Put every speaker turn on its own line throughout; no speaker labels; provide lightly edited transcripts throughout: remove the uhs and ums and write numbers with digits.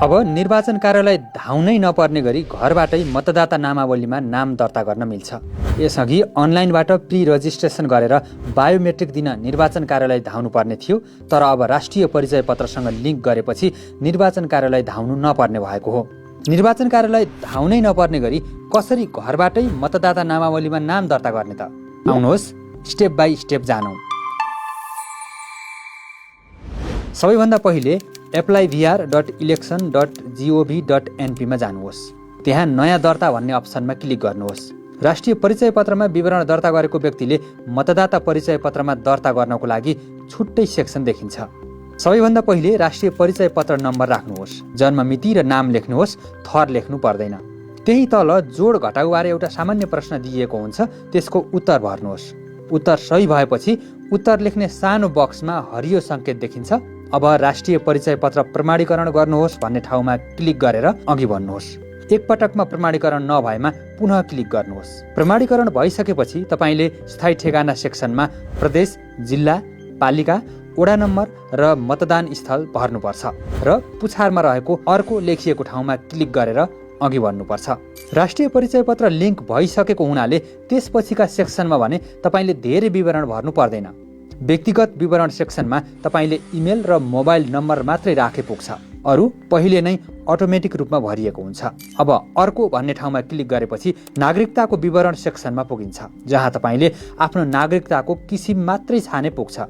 अब निर्वाचन कार्यालय धाउनै नपर्ने गरी घरबाटै मतदाता नामावलीमा नाम दर्ता गर्न मिल्छ। यसअघि अनलाइनबाट प्री रजिस्ट्रेसन गरेर बायोमेट्रिक दिन निर्वाचन कार्यालय धाउनु पर्ने थियो, तर अब राष्ट्रिय परिचय पत्रसँग लिङ्क गरेपछि निर्वाचन कार्यालय धाउनु नपर्ने भएको हो। निर्वाचन कार्यालय धाउनै नपर्ने गरी कसरी घरबाटै मतदाता नामावलीमा नाम दर्ता गर्ने त? आउनुहोस् स्टेप बाई स्टेप जानौँ। सबैभन्दा पहिले applyvr.election.gov.np मा जानुहोस्। त्यहाँ नयाँ दर्ता भन्ने अप्सनमा क्लिक गर्नुहोस्। राष्ट्रिय परिचय पत्रमा विवरण दर्ता गरेको व्यक्तिले मतदाता परिचय पत्रमा दर्ता गर्नको लागि छुट्टै सेक्सन देखिन्छ। सबैभन्दा पहिले राष्ट्रिय परिचय पत्र नम्बर राख्नुहोस्। जन्म मिति र नाम लेख्नुहोस्, थर लेख्नु पर्दैन। त्यही तल जोड घटाउबारे एउटा सामान्य प्रश्न दिइएको हुन्छ, त्यसको उत्तर भर्नुहोस्। उत्तर सही भएपछि उत्तर लेख्ने सानो बक्समा हरियो सङ्केत देखिन्छ। अब राष्ट्रिय परिचय पत्र प्रमाणीकरण गर्नुहोस् भन्ने ठाउँमा क्लिक गरेर अघि बढ्नुहोस्। एकपटकमा प्रमाणीकरण नभएमा पुनः क्लिक गर्नुहोस्। प्रमाणीकरण भइसकेपछि तपाईँले स्थायी ठेगाना सेक्सनमा प्रदेश, जिल्ला, पालिका, वडा नम्बर र मतदान स्थल भर्नुपर्छ र पुछारमा रहेको अर्को लेखिएको ठाउँमा क्लिक गरेर अघि बढ्नुपर्छ। राष्ट्रिय परिचय पत्र लिङ्क भइसकेको हुनाले त्यसपछिका सेक्सनमा भने तपाईँले धेरै विवरण भर्नु पर्दैन। व्यक्तिगत विवरण सेक्सनमा तपाईँले इमेल र मोबाइल नम्बर मात्रै राखे पुग्छ। अरू पहिले नै अटोमेटिक रूपमा भरिएको हुन्छ। अब अर्को भन्ने ठाउँमा क्लिक गरेपछि नागरिकताको विवरण सेक्सनमा पुगिन्छ, जहाँ तपाईँले आफ्नो नागरिकताको किसिम मात्रै छाने पुग्छ।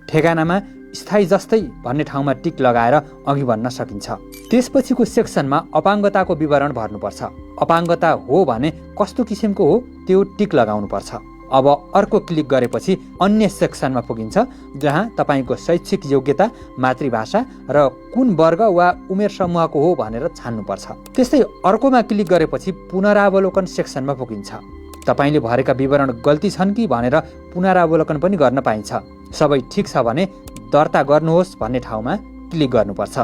ठेगानामा स्थायी जस्तै भन्ने ठाउँमा टिक लगाएर अघि बढ्न सकिन्छ। त्यसपछिको सेक्सनमा अपाङ्गताको विवरण भर्नुपर्छ। अपाङ्गता हो भने कस्तो किसिमको हो त्यो टिक लगाउनुपर्छ। अब अर्को क्लिक गरेपछि अन्य सेक्सनमा पुगिन्छ, जहाँ तपाईँको शैक्षिक योग्यता, मातृभाषा र कुन वर्ग वा उमेर समूहको हो भनेर छान्नुपर्छ। त्यस्तै अर्कोमा क्लिक गरेपछि पुनरावलोकन सेक्सनमा पुगिन्छ। तपाईँले भरेका विवरण गल्ती छन् कि भनेर पुनरावलोकन पनि गर्न पाइन्छ। सबै ठिक छ भने दर्ता गर्नुहोस् भन्ने ठाउँमा क्लिक गर्नुपर्छ।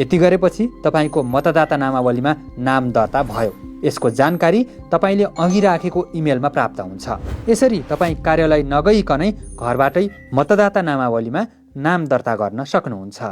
यति गरेपछि तपाईँको मतदाता नामावलीमा नाम दर्ता भयो। यसको जानकारी तपाईँले अघि राखेको इमेलमा प्राप्त हुन्छ। यसरी तपाईँ कार्यालय नगइकनै घरबाटै मतदाता नामावलीमा नाम दर्ता गर्न सक्नुहुन्छ।